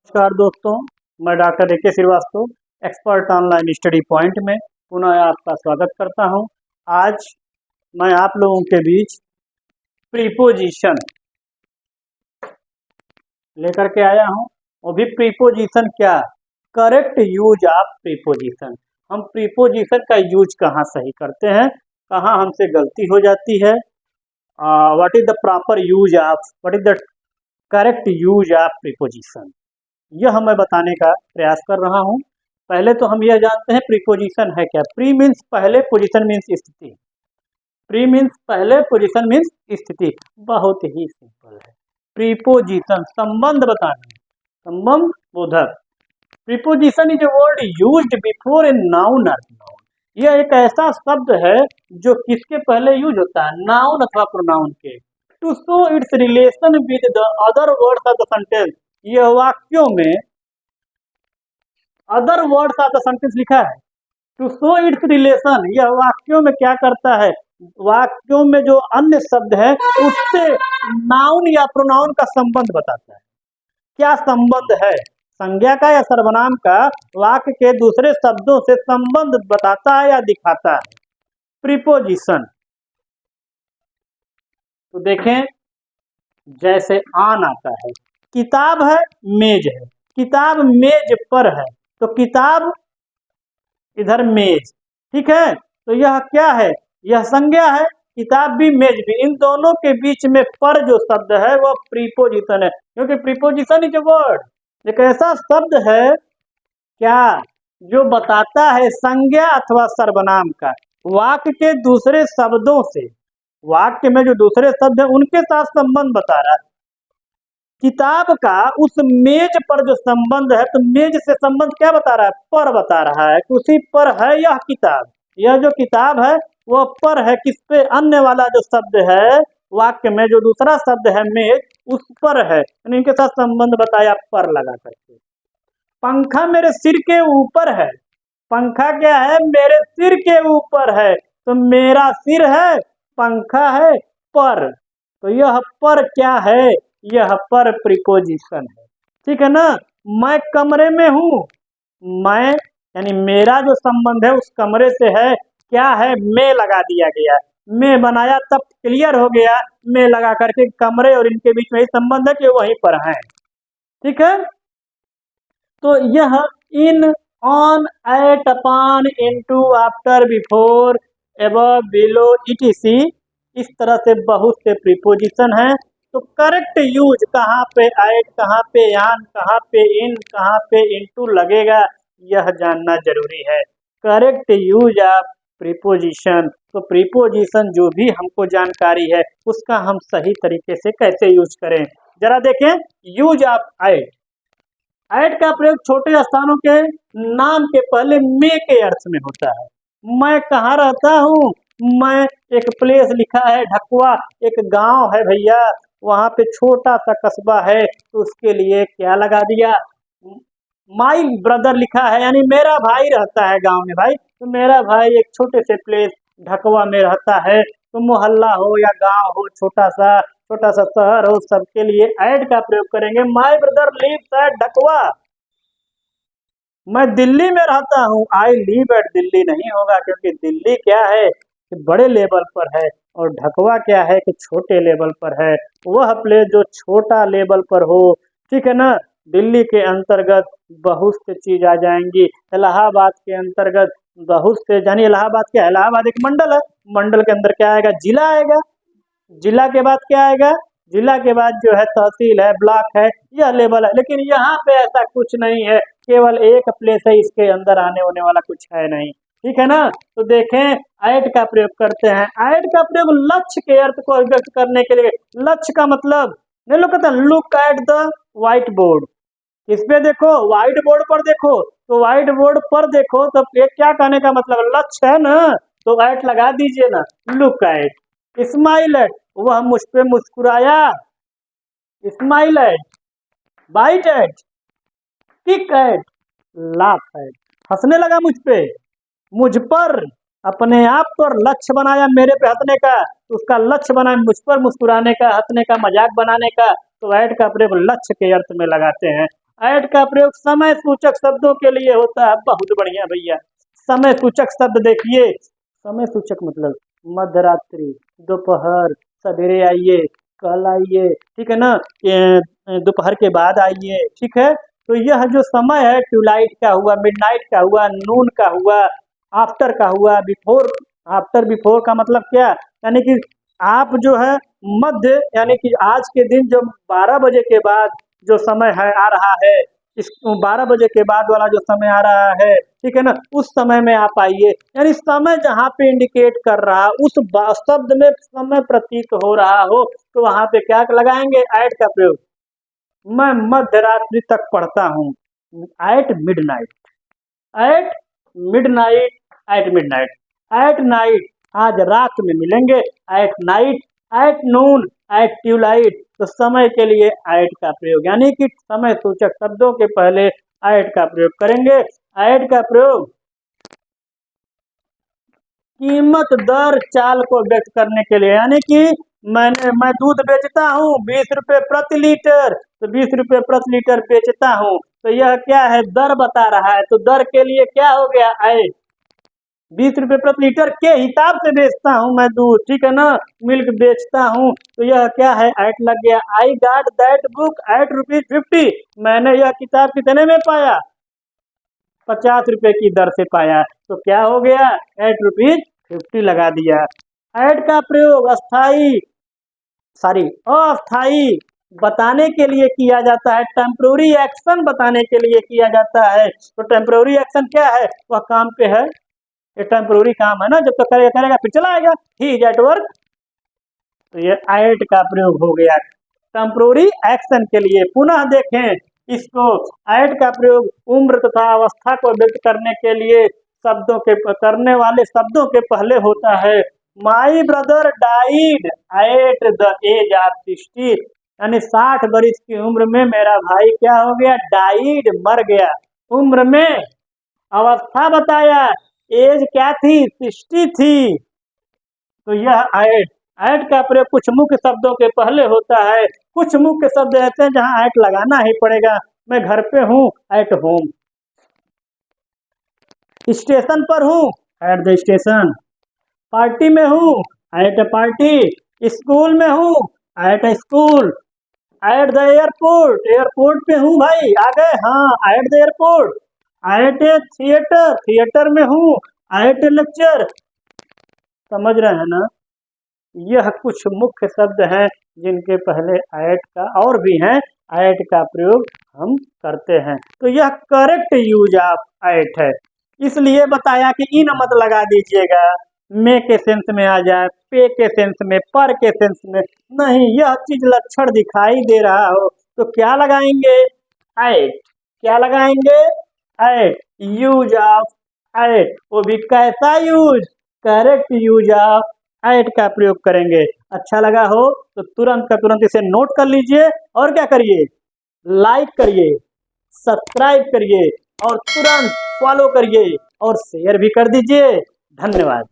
नमस्कार दोस्तों, मैं doctor A K Srivastava expert online study point में पुनः आपका स्वागत करता हूं। आज मैं आप लोगों के बीच प्रीपोजिशन लेकर के आया हूं। वो भी प्रीपोजिशन क्या, करेक्ट यूज ऑफ प्रीपोजिशन। हम प्रीपोजिशन का यूज कहाँ सही करते हैं, कहाँ हमसे गलती हो जाती है, what is the proper use of, what is the correct use of preposition, यह मैं बताने का प्रयास कर रहा हूं। पहले तो हम यह जानते हैं प्रीपोजिशन है क्या। प्री मीन्स पहले, पोजीशन मीन्स स्थिति। प्री मीन्स पहले, पोजीशन मीन्स स्थिति। बहुत ही सिंपल है। प्रीपोजिशन संबंध बताना, संबंध बोधक। Preposition is a word used before a noun और नाउन। यह एक ऐसा शब्द है जो किसके पहले यूज होता है, नाउन अथवा प्रोनाउन के। To show its relation with the other words of the sentence. यह वाक्यों में other words of the sentence लिखा है। टू शो इट्स रिलेशन, यह वाक्यों में क्या करता है, वाक्यों में जो अन्य शब्द है उससे नाउन या प्रोनाउन का संबंध बताता है। क्या संबंध है, संज्ञा का या सर्वनाम का वाक्य के दूसरे शब्दों से संबंध बताता है या दिखाता है। प्रीपोजिशन तो देखें, जैसे आन आता है, किताब है, मेज है। किताब मेज पर है तो किताब इधर मेज, ठीक है। तो यह क्या है, यह संज्ञा है, किताब भी मेज भी। इन दोनों के बीच में पर जो शब्द है वह प्रीपोजिशन है, क्योंकि प्रीपोजिशन इज ए वर्ड, एक ऐसा शब्द है क्या जो बताता है संज्ञा अथवा सर्वनाम का वाक्य के दूसरे शब्दों से, वाक्य में जो दूसरे शब्द है उनके साथ संबंध बता रहा है। किताब का उस मेज पर जो संबंध है, तो मेज से संबंध क्या बता रहा है, पर बता रहा है। उसी पर है यह किताब, यह जो किताब है वह पर है किस पे, अन्य वाला जो शब्द है वाक्य में, जो दूसरा शब्द है मेज, उस पर है, यानी इनके साथ संबंध बताया पर लगा करके। पंखा मेरे सिर के ऊपर है। पंखा क्या है, मेरे सिर के ऊपर है, तो मेरा सिर है, पंखा है, पर। तो यह पर क्या है, यह पर प्रीपोजिशन है, ठीक है ना। मैं कमरे में हूं, मैं यानी मेरा जो संबंध है उस कमरे से है, क्या है, मैं लगा दिया गया, मैं बनाया तब क्लियर हो गया, मैं लगा करके कमरे और इनके बीच में ही संबंध है कि वहीं पर है, ठीक है। तो यह in, on, at, upon, into, after, before, above, below, etc, इस तरह से बहुत से प्रीपोजिशन हैं। तो करेक्ट यूज कहाँ पे एट, कहाँ पे ऑन, कहाँ पे इन, कहाँ पे इनटू लगेगा, यह जानना जरूरी है। करेक्ट यूज ऑफ प्रीपोजिशन, तो प्रीपोजिशन जो भी हमको जानकारी है उसका हम सही तरीके से कैसे यूज करें, जरा देखें। यूज ऑफ एट, एट का प्रयोग छोटे स्थानों के नाम के पहले में के अर्थ में होता है। मैं कहाँ रहता हूँ, मैं, एक प्लेस लिखा है ढकुआ, एक गांव है भैया, वहां पे छोटा सा कस्बा है, तो उसके लिए क्या लगा दिया, माई ब्रदर लिखा है, यानी मेरा भाई रहता है गांव में भाई, तो मेरा भाई एक छोटे से प्लेस ढकवा में रहता है। तो मोहल्ला हो या गांव हो, छोटा सा शहर हो, सबके लिए ऐड का प्रयोग करेंगे। माई ब्रदर लिव्स एट ढकवा, मैं दिल्ली में रहता हूँ, आई लिव एट दिल्ली नहीं होगा, क्योंकि दिल्ली क्या है कि बड़े लेवल पर है, और ढकवा क्या है कि छोटे लेवल पर है। वह प्लेस जो छोटा लेवल पर हो, ठीक है ना। दिल्ली के अंतर्गत बहुत से चीज आ जाएंगी, इलाहाबाद के अंतर्गत बहुत से, यानी इलाहाबाद क्या है, इलाहाबाद एक मंडल है, मंडल के अंदर क्या आएगा, जिला आएगा, जिला के बाद क्या आएगा, जिला के बाद जो है तहसील है, ब्लॉक है, यह लेवल है। लेकिन यहाँ पे ऐसा कुछ नहीं है, केवल एक प्लेस है, इसके अंदर आने होने वाला कुछ है नहीं, ठीक है ना। तो देखें, ऐड का प्रयोग करते हैं। ऐड का प्रयोग लक्ष्य के अर्थ को व्यक्त करने के लिए, लक्ष्य का मतलब नहीं, लोग कहते हैं look at the white board, इस पे देखो, व्हाइट बोर्ड पर देखो, तो व्हाइट बोर्ड पर देखो, तो ये क्या कहने का मतलब, लक्ष्य है ना, तो ऐड लगा दीजिए ना, लुक एट। स्माइल एट, वह मुझ पे मुस्कुराया, smile at. Bite at, kick at, laugh at, हंसने लगा मुझ पे, मुझ पर, अपने आप पर लक्ष्य बनाया मेरे पे हंसने का, उसका लक्ष्य बनाया मुझ पर मुस्कुराने का, हंसने का, मजाक बनाने का। तो ऐड का प्रयोग लक्ष्य के अर्थ में लगाते हैं। ऐट का प्रयोग समय सूचक शब्दों के लिए होता है। बहुत बढ़िया भैया। समय सूचक शब्द देखिए, समय सूचक मतलब मध्यरात्रि, दोपहर, सवेरे आइए, कल आइए, ठीक है ना, दोपहर के बाद आइए, ठीक है। तो यह जो समय है ट्यूलाइट का हुआ, मिडनाइट का हुआ, नून का हुआ, आफ्टर का हुआ, बिफोर। आफ्टर बिफोर का मतलब क्या, यानी कि आप जो है मध्य, यानी कि आज के दिन जो 12 बजे के बाद जो समय है आ रहा है, इस 12 बजे के बाद वाला जो समय आ रहा है, ठीक है ना, उस समय में आप आइए। यानी समय जहाँ पे इंडिकेट कर रहा, उस शब्द में समय प्रतीत हो रहा हो, तो वहां पे क्या लगाएंगे, एट का प्रयोग। मैं मध्य रात्रि तक पढ़ता हूँ, at midnight, at midnight, at midnight, at night, आज रात में मिलेंगे, at night, at noon, at twilight. तो समय के लिए एट का प्रयोग, यानी कि समय सूचक शब्दों के पहले एट का प्रयोग करेंगे। एट का प्रयोग कीमत दर चाल को व्यक्त करने के लिए, यानी कि मैं दूध बेचता हूँ 20 रुपए प्रति लीटर, तो 20 रुपए प्रति लीटर बेचता हूँ, तो यह क्या है, दर बता रहा है। तो दर के लिए क्या हो गया, एट। 20 रुपए प्रति लीटर के हिसाब से बेचता हूँ मैं दूध, ठीक है ना, मिल्क बेचता हूँ, तो यह क्या है, एट लग गया। I got that book at ₹50, मैंने यह किताब कितने में पाया, 50 रुपए की दर से पाया, तो क्या हो गया, ₹8 लगा दिया। ऐड का प्रयोग अस्थाई बताने के लिए किया जाता है, टेम्पोररी एक्शन बताने के लिए किया जाता है। तो टेम्पोररी एक्शन क्या है, वह काम पे है, ये टेम्पोररी काम है ना, जब तक करेगा करेगा फिर चला आएगा, ही इज एट वर्क। तो ये एट का प्रयोग हो गया टेम्पोररी एक्शन के लिए। पुनः देखें इसको, एट का प्रयोग उम्र तथा अवस्था को व्यक्त करने के लिए शब्दों के करने वाले शब्दों के पहले होता है। My brother died at the age of 60, यानी 60 वर्ष की उम्र में मेरा भाई क्या हो गया, डाइड मर गया। उम्र में अवस्था बताया, एज क्या थी, 60 थी। तो यह एट, एट का प्रयोग कुछ मुख्य शब्दों के पहले होता है। कुछ मुख्य शब्द ऐसे हैं जहां एट लगाना ही पड़ेगा। मैं घर पे हूँ, एट होम। स्टेशन पर हूँ, एट द स्टेशन। पार्टी में हूँ, एट अ पार्टी। स्कूल में हूँ, at a school. At the airport, airport पे हूँ भाई, आ गए, हाँ, at the airport. At a theatre, theatre में हूँ। At a lecture. समझ रहे हैं ना, यह कुछ मुख्य शब्द हैं जिनके पहले ऐट का, और भी हैं, ऐट का प्रयोग हम करते हैं। तो यह करेक्ट यूज ऑफ ऐट है। इसलिए बताया कि इन मत लगा दीजिएगा, मे के सेंस में आ जाए, पे के सेंस में, पर के सेंस में नहीं। यह चीज लक्षण दिखाई दे रहा हो तो क्या लगाएंगे, ऐट। क्या लगाएंगे, ऐट। यूज ऑफ ऐट, वो भी कैसा use, correct use of at का प्रयोग करेंगे। अच्छा लगा हो तो तुरंत का तुरंत इसे नोट कर लीजिए, और क्या करिए, लाइक करिए, सब्सक्राइब करिए, और तुरंत फॉलो करिए, और शेयर भी कर दीजिए। धन्यवाद।